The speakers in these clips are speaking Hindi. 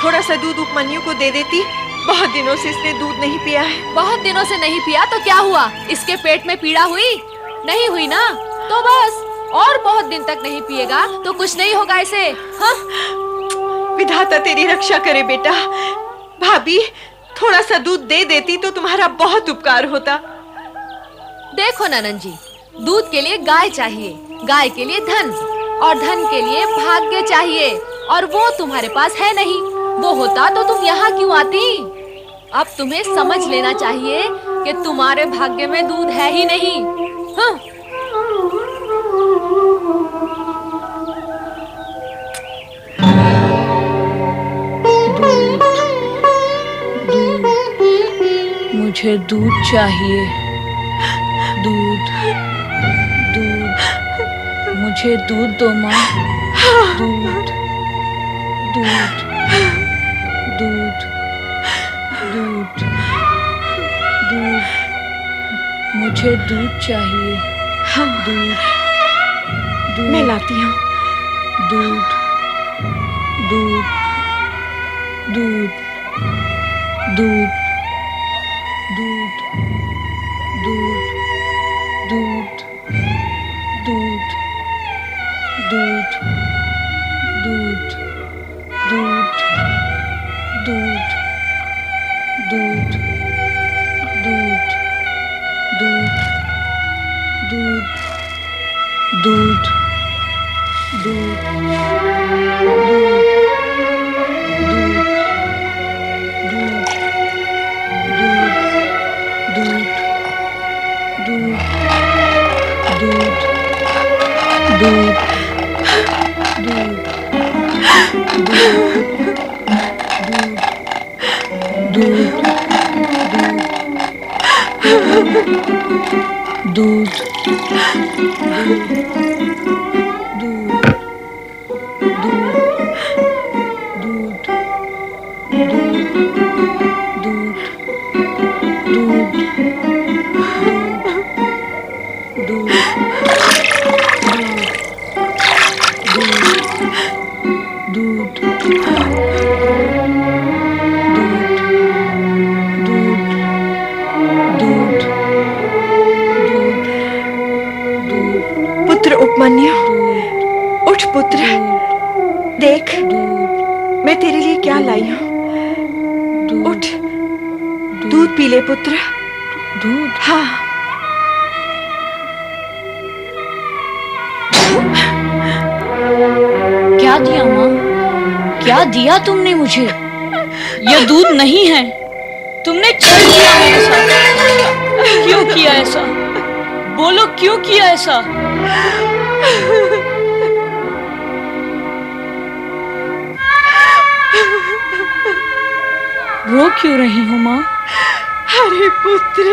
थोड़ा सा दूध उपमन्यु को दे देती। बहुत दिनों से इसने दूध नहीं पिया है। बहुत दिनों से नहीं पिया तो क्या हुआ? इसके पेट में पीड़ा हुई? नहीं हुई ना? तो बस, और बहुत दिन तक नहीं पिएगा तो कुछ नहीं होगा इसे। हाँ? विधाता तेरी रक्षा करे बेटा। भाभी थोड़ा सा दूध दे देती तो तुम्हारा बहुत उपकार होता। देखो ननद जी, दूध के लिए गाय चाहिए, गाय के लिए धन, और धन के लिए भाग्य चाहिए, और वो तुम्हारे पास है नहीं। वो होता तो तुम यहाँ क्यों आती? अब तुम्हें समझ लेना चाहिए कि तुम्हारे भाग्य में दूध है ही नहीं। हाँ? मुझे दूध चाहिए। दूध, दूध, मुझे दूध दो माँ। दूध, दूध, दूध, दूध, दूध, मुझे दूध चाहिए। दूध, दूध, मैं लाती हूँ। दूध, दूध, दूध, दूध, दूध, दूध, दूध, दूध, दूध, दूध, दूध, दूध, दूध, दूध, दूध, दूध, दूध, पुत्र उपमन्यु, उठ पुत्र। देख मैं तेरे लिए क्या लाई हूँ। उठ, दूध पी ले पुत्र। दूध? हाँ। क्या दिया माँ? क्या दिया तुमने मुझे? यह दूध नहीं है। तुमने क्या किया मेरे साथ? क्यों किया ऐसा? बोलो क्यों किया ऐसा? रो क्यों रही हो माँ? अरे पुत्र,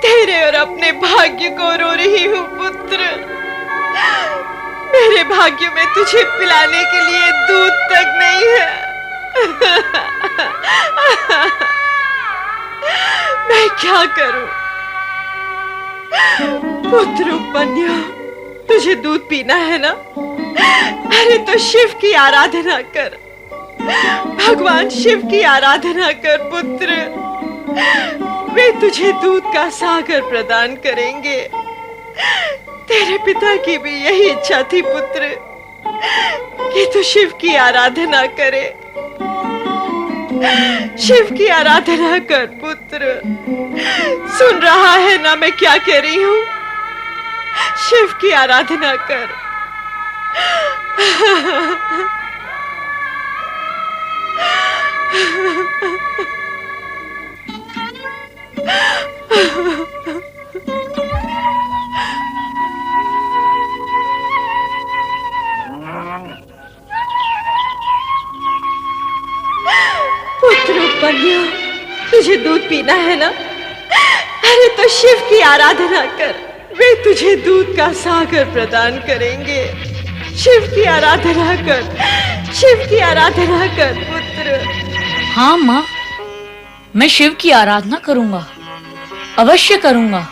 तेरे और अपने भाग्य को रो रही हूँ पुत्र। मेरे भाग्य में तुझे पिलाने के लिए दूध तक नहीं है। मैं क्या करूं? पुत्र उपमन्यु, तुझे दूध पीना है ना? अरे तो शिव की आराधना कर। भगवान शिव की आराधना कर पुत्र। वे तुझे दूध का सागर प्रदान करेंगे। तेरे पिता की भी यही इच्छा थी पुत्र कि तू शिव की आराधना करे। शिव की आराधना कर पुत्र। सुन रहा है ना मैं क्या कह रही हूँ? शिव की आराधना कर। पुत्र उपमन्यु, तुझे दूध पीना है ना? अरे तो शिव की आराधना कर। वे तुझे दूध का सागर प्रदान करेंगे। शिव की आराधना कर, शिव की आराधना कर पुत्र। हाँ माँ, मैं शिव की आराधना करूंगा, अवश्य करूंगा।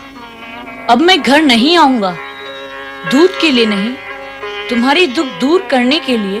अब मैं घर नहीं आऊंगा। दूध के लिए नहीं, तुम्हारी दुख दूर करने के लिए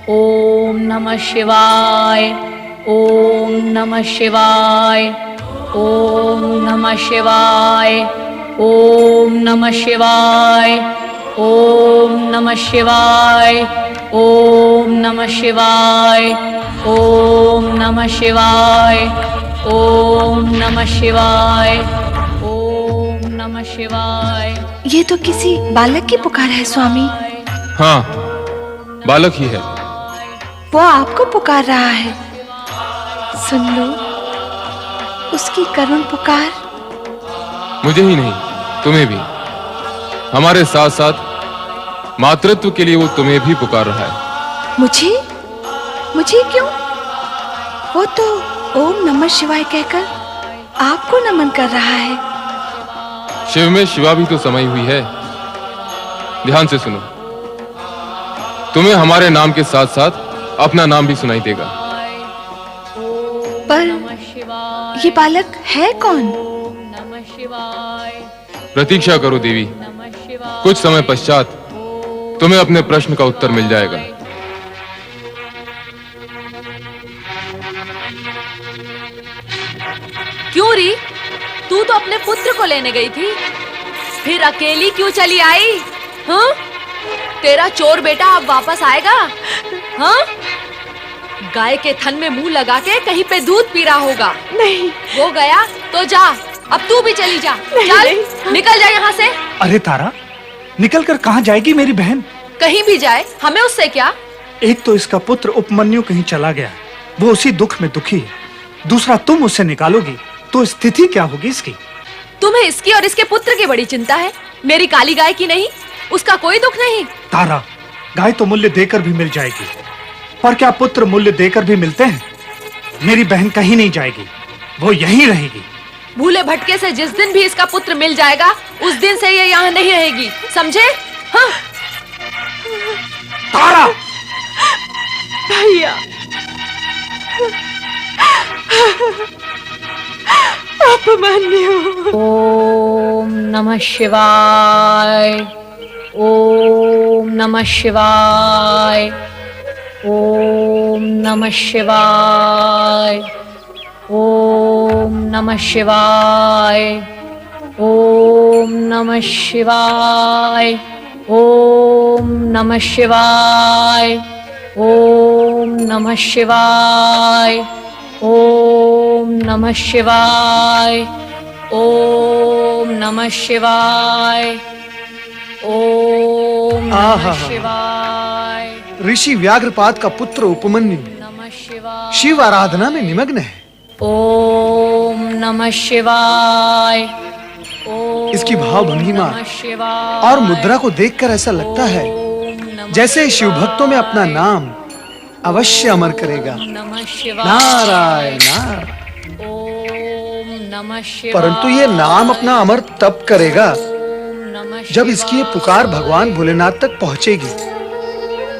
ओम नमः शिवाय, ओम नमः शिवाय, ओम नमः शिवाय, ओम नमः शिवाय, ओम नमः शिवाय, ओम नमः शिवाय, ओम नमः शिवाय, ओम नमः शिवाय, ओम नमः शिवाय। ये तो किसी बालक की पुकार है स्वामी। हाँ, बालक ही है। वो आपको पुकार रहा है। सुन लो उसकी करुण पुकार। मुझे ही नहीं, तुम्हें भी। हमारे साथ साथ मातृत्व के लिए वो तुम्हें भी पुकार रहा है। मुझे? मुझे क्यों? वो तो ओम नमः शिवाय कहकर आपको नमन कर रहा है। शिव में शिवा भी तो समाई हुई है। ध्यान से सुनो, तुम्हें हमारे नाम के साथ साथ अपना नाम भी सुनाई देगा। पर ये बालक है कौन? प्रतीक्षा करो देवी, कुछ समय पश्चात तुम्हें अपने प्रश्न का उत्तर मिल जाएगा। क्यों री? तू तो अपने पुत्र को लेने गई थी, फिर अकेली क्यों चली आई? हाँ? तेरा चोर बेटा अब वापस आएगा? हाँ? गाय के थन में मुंह लगा के कहीं पे दूध पी रहा होगा। नहीं। वो गया तो जा, अब तू भी चली जा। चल, निकल जा यहाँ से। अरे तारा, निकल कर कहाँ जाएगी मेरी बहन? कहीं भी जाए, हमें उससे क्या? एक तो इसका पुत्र उपमन्यु कहीं चला गया, वो उसी दुख में दुखी है। दूसरा तुम उससे निकालोगी तो स्थिति क्या होगी इसकी? तुम्हें इसकी और इसके पुत्र की बड़ी चिंता है, मेरी काली गाय की नहीं। उसका कोई दुख नहीं। तारा, गाय तो मूल्य देकर भी मिल जाएगी, पर क्या पुत्र मूल्य देकर भी मिलते हैं? मेरी बहन कहीं नहीं जाएगी, वो यहीं रहेगी। भूले भटके से जिस दिन भी इसका पुत्र मिल जाएगा, उस दिन से ये यहाँ नहीं रहेगी, समझे? हाँ? तारा! भैया, उपमन्यु। ओम नमः शिवाय, ओम नमः शिवाय, ओम नमः शिवाय, ओम नमः शिवाय, ओम नमः शिवाय, ओम नमः शिवाय, ओम नमः शिवाय, ओम नमः शिवाय, ओम नमः शिवाय, ओम नमः शिवाय। ऋषि व्याघ्रपाद का पुत्र उपमन्यु नमः शिवाय। शिव आराधना में निमग्न है। ओम नमः शिवाय। ओम इसकी भाव भंगिमा नमः शिवाय। और मुद्रा को देखकर ऐसा लगता है ओम नमः जैसे शिव भक्तों में अपना नाम अवश्य अमर करेगा। नमः शिवाय। नारायण नारायण। ओम नमः शिवाय। परंतु ये नाम अपना अमर तब करेगा ओम नमः जब इसकी ये पुकार भगवान भोलेनाथ तक पहुंचेगी।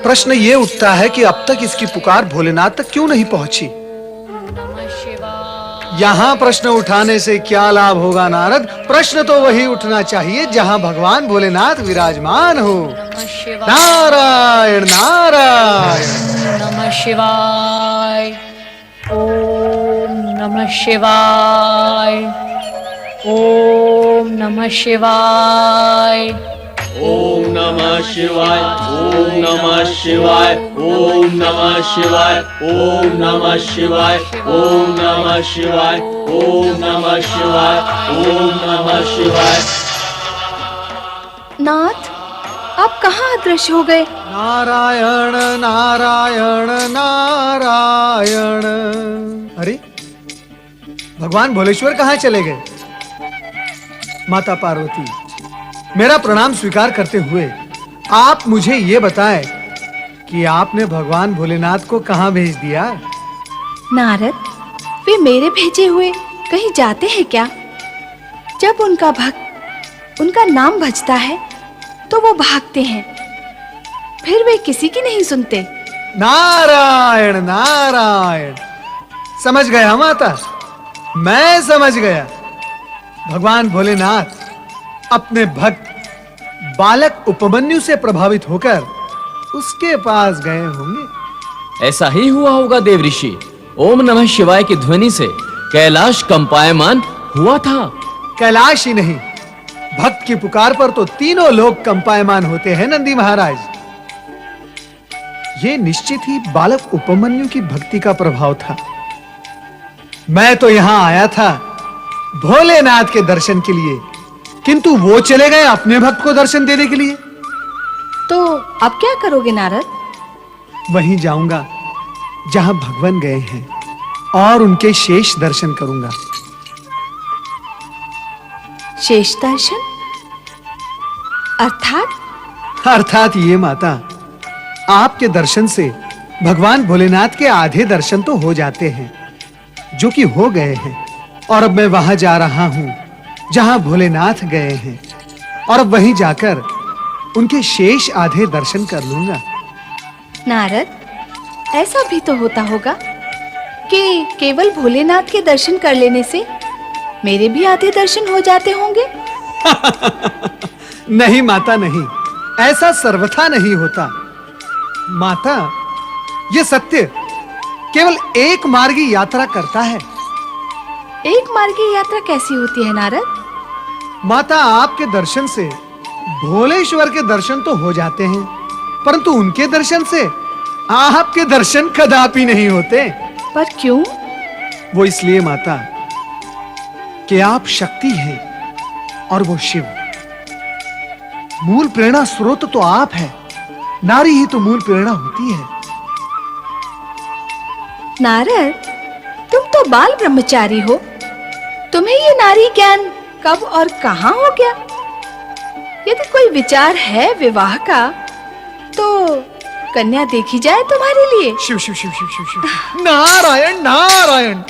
प्रश्न ये उठता है कि अब तक इसकी पुकार भोलेनाथ तक क्यों नहीं पहुंची? नमः शिवाय। यहाँ प्रश्न उठाने से क्या लाभ होगा नारद? प्रश्न तो वही उठना चाहिए जहाँ भगवान भोलेनाथ विराजमान हो। नमः शिवाय। नारायण नारायण। नमः शिवाय। ओम नमः शिवाय। ओम नमः शिवाय। ओम नमः शिवाय। ओम नमः शिवाय। ओम नमः शिवाय। ओम नमः शिवाय। ओम नमः शिवाय। ओम नमः शिवाय। ओम नमः शिवाय। नाथ, आप कहाँ अदृश्य हो गए? नारायण नारायण नारायण। अरे भगवान भोलेश्वर कहाँ चले गए? माता पार्वती, मेरा प्रणाम स्वीकार करते हुए आप मुझे ये बताएं कि आपने भगवान भोलेनाथ को कहाँ भेज दिया? नारद, वे मेरे भेजे हुए कहीं जाते हैं क्या? जब उनका भक्त उनका नाम भजता है तो वो भागते हैं, फिर वे किसी की नहीं सुनते। नारायण नारायण। समझ गया माता, मैं समझ गया। भगवान भोलेनाथ अपने भक्त बालक उपमन्यु से प्रभावित होकर उसके पास गए होंगे। ऐसा ही हुआ होगा देव ऋषि। ओम नमः शिवाय की ध्वनि से कैलाश कंपायमान हुआ था। कैलाश ही नहीं, भक्त की पुकार पर तो तीनों लोग कंपायमान होते हैं नंदी महाराज। ये निश्चित ही बालक उपमन्यु की भक्ति का प्रभाव था। मैं तो यहां आया था भोलेनाथ के दर्शन के लिए, किंतु वो चले गए अपने भक्त को दर्शन देने के लिए। तो अब क्या करोगे नारद? वहीं जाऊंगा जहां भगवान गए हैं और उनके शेष दर्शन करूंगा। शेष दर्शन अर्थात ये माता, आपके दर्शन से भगवान भोलेनाथ के आधे दर्शन तो हो जाते हैं, जो कि हो गए हैं। और अब मैं वहां जा रहा हूं जहां भोलेनाथ गए हैं, और अब वहीं जाकर उनके शेष आधे दर्शन कर लूंगा। नारद, ऐसा भी तो होता होगा कि केवल भोलेनाथ के दर्शन कर लेने से मेरे भी आधे दर्शन हो जाते होंगे। नहीं माता, नहीं, ऐसा सर्वथा नहीं होता। माता, ये सत्य केवल एक मार्गी यात्रा करता है। एक मार्गी यात्रा कैसी होती है नारद? माता, आपके दर्शन से भोलेश्वर के दर्शन तो हो जाते हैं, परंतु उनके दर्शन से आपके दर्शन कदापि नहीं होते। पर क्यों? वो इसलिए माता कि आप शक्ति हैं और वो शिव। मूल प्रेरणा स्रोत तो आप है, नारी ही तो मूल प्रेरणा होती है। नारद, तुम तो बाल ब्रह्मचारी हो, तुम्हें ये नारी ज्ञान कब और कहां हो गया? यदि कोई विचार है विवाह का, तो कन्या देखी जाए तुम्हारे लिए। शिव शिव शिव शिव शिव शिव, नारायण नारायण।